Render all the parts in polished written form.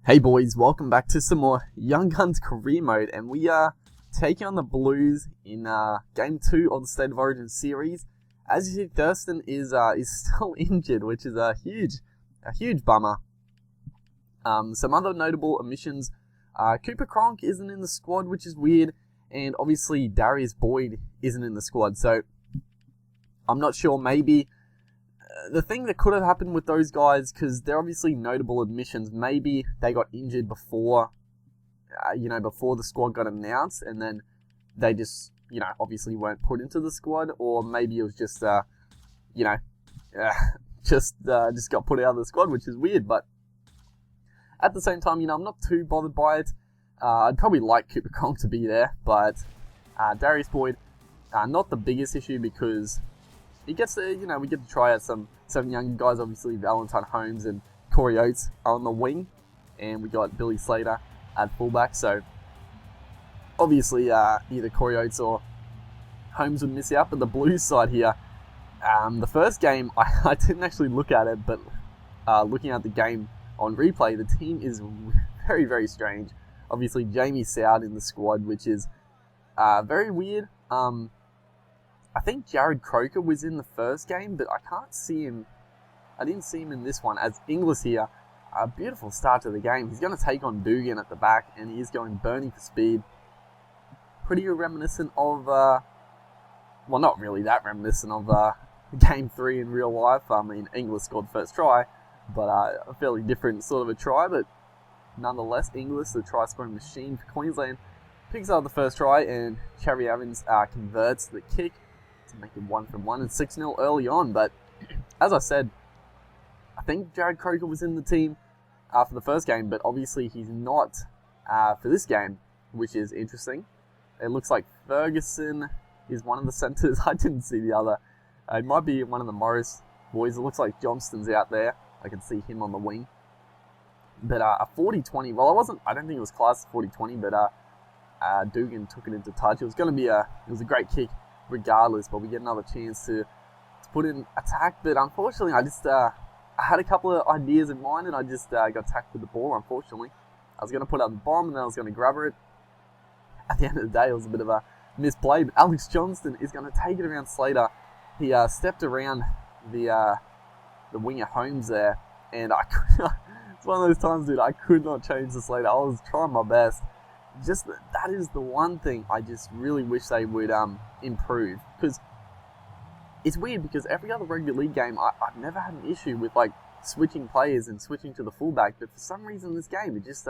Hey boys, welcome back to some more Young Guns career mode, and we are taking on the Blues in game 2 of the State of Origin series. As you see, Thurston is still injured, which is a huge bummer. Some other notable omissions: Cooper Cronk isn't in the squad, which is weird, and obviously Darius Boyd isn't in the squad. So I'm not sure. Maybe the thing that could have happened with those guys, because they're obviously notable admissions, maybe they got injured before, before the squad got announced, and then they just, obviously weren't put into the squad, or maybe it was just, just got put out of the squad, which is weird. But at the same time, I'm not too bothered by it. I'd probably like Cooper Cronk to be there, but Darius Boyd, not the biggest issue, because he gets to, we get to try out some young guys. Obviously, Valentine Holmes and Corey Oates are on the wing, and we got Billy Slater at fullback. So obviously, either Corey Oates or Holmes would miss out. But the Blues side here, the first game, I didn't actually look at it, but looking at the game on replay, the team is very, very strange. Obviously, Jamie Soward in the squad, which is very weird. I think Jared Croker was in the first game, but I can't see him. I didn't see him in this one. As Inglis here, a beautiful start to the game. He's going to take on Dugan at the back, and he is going burning for speed. Pretty reminiscent of, well, not really that reminiscent of Game 3 in real life. I mean, Inglis scored first try, but a fairly different sort of a try. But nonetheless, Inglis, the try-scoring machine for Queensland, picks up the first try, and Cherry Evans converts the kick to make it 1-1 and 6-0 early on. But as I said, I think Jared Croker was in the team for the first game, but obviously he's not for this game, which is interesting. It looks like Ferguson is one of the centres. I didn't see the other. It might be one of the Morris boys. It looks like Johnston's out there. I can see him on the wing. But a 40-20, well, I don't think it was class 40-20, but Dugan took it into touch. It was a great kick regardless, but we get another chance to put in attack. But unfortunately, I had a couple of ideas in mind, and I just got tacked with the ball, unfortunately. I was going to put up the bomb, and then I was going to grab it. At the end of the day, it was a bit of a misplay, but Alex Johnston is going to take it around Slater. He stepped around the winger Holmes there, and it's one of those times, dude, I could not change the Slater. I was trying my best. Just that is the one thing I just really wish they would improve, because it's weird, because every other rugby league game I've never had an issue with like switching players and switching to the fullback, but for some reason this game it just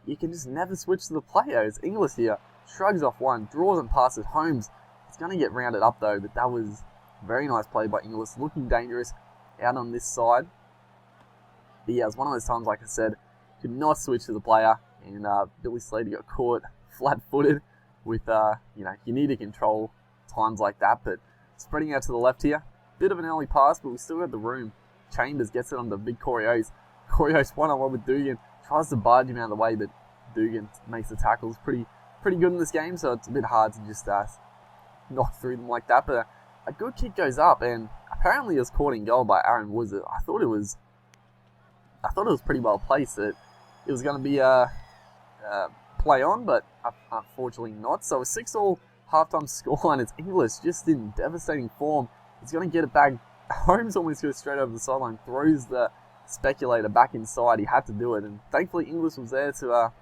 you can just never switch to the players. Inglis here shrugs off one, draws and passes Holmes. It's going to get rounded up though, but that was a very nice play by Inglis, looking dangerous out on this side. But yeah, it was one of those times, like I said, could not switch to the player. And Billy Slater got caught flat-footed with, you need to control times like that. But spreading out to the left here, bit of an early pass, but we still got the room. Chambers gets it on the big Corey Oates. Corey Oates one-on-one with Dugan, tries to barge him out of the way, but Dugan makes the tackles pretty good in this game, so it's a bit hard to just knock through them like that. But a good kick goes up, and apparently it was caught in goal by Aaron Woods. I thought it was pretty well placed. It was going to be play on, but unfortunately not. So a 6-all halftime scoreline. It's Inglis just in devastating form. He's going to get it back. Holmes almost goes straight over the sideline, throws the speculator back inside. He had to do it, and thankfully Inglis was there to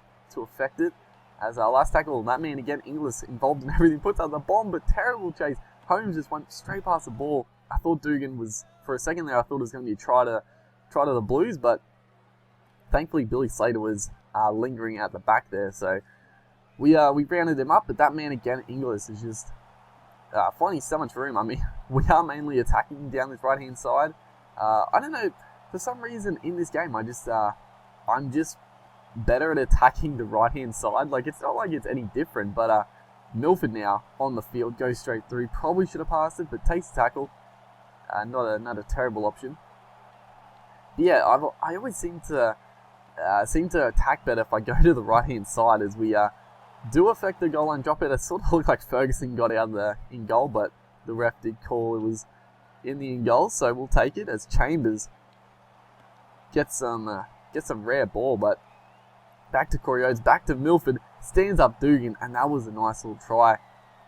affect it. As our last tackle, that man again, Inglis involved in everything, puts out the bomb, but terrible chase. Holmes just went straight past the ball. I thought Dugan was, for a second there, I thought it was going to be a try to the Blues, but thankfully Billy Slater was lingering at the back there, so we rounded him up. But that man again, Inglis, is just finding so much room. I mean, we are mainly attacking down this right hand side. I don't know, for some reason in this game, I'm just better at attacking the right hand side. Like, it's not like it's any different, but Milford now on the field, goes straight through. Probably should have passed it, but takes the tackle. Not a terrible option. But yeah, I always seem to attack better if I go to the right hand side, as we do affect the goal line drop. It sort of looked like Ferguson got out of the in goal, but the ref did call it was in the in goal, so we'll take it as Chambers gets some rare ball. But Back to Corey Oates, back to Milford, stands up Dugan, and that was a nice little try.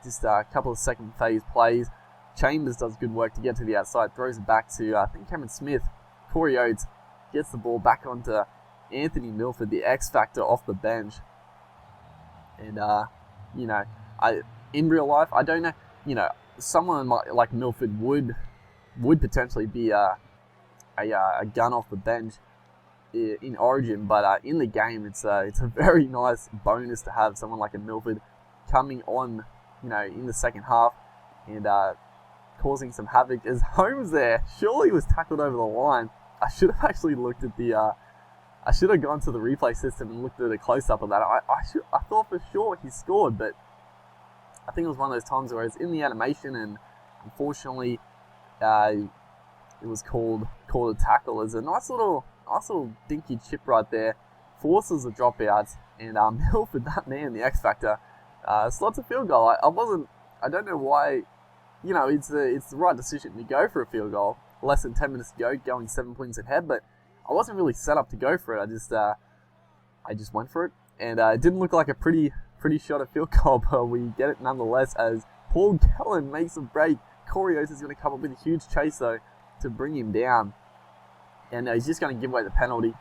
Just a couple of second phase plays. Chambers does good work to get to the outside, throws it back to, I think, Cameron Smith. Corey Oates gets the ball back onto Anthony Milford, the X Factor off the bench. And, in real life, I don't know, someone like Milford would potentially be a gun off the bench in Origin, but in the game, it's a very nice bonus to have someone like a Milford coming on, in the second half and causing some havoc. As Holmes there surely was tackled over the line. I should have actually looked at I should have gone to the replay system and looked at a close up of that. I thought for sure he scored, but I think it was one of those times where it's in the animation, and unfortunately, it was called a tackle. There's a nice little dinky chip right there, forces the dropouts, and Milford, that man, the X Factor, slots a field goal. I don't know why, it's the right decision to go for a field goal. Less than 10 minutes to go, going 7 points ahead, but I wasn't really set up to go for it. I just went for it, and it didn't look like a pretty shot at field goal, but we get it nonetheless as Paul Gallen makes a break. Corey Oates is going to come up with a huge chase though to bring him down, and he's just going to give away the penalty.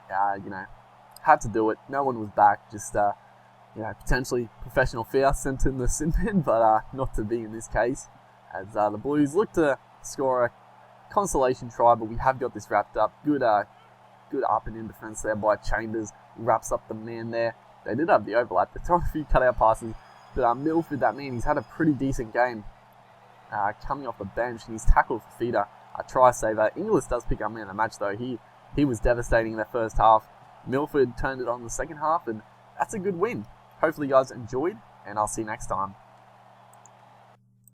Had to do it. No one was back. Just potentially professional foul sent in the sin bin, but not to be in this case, as the Blues look to score a consolation try, but we have got this wrapped up. Good up and in defense there by Chambers. Wraps up the man there. They did have the overlap. They're throwing a few cutout passes, but Milford, that man, he's had a pretty decent game coming off the bench, and he's tackled for feeder. A try saver. Inglis does pick up man of the match though. He was devastating in that first half. Milford turned it on in the second half, and that's a good win. Hopefully you guys enjoyed, and I'll see you next time.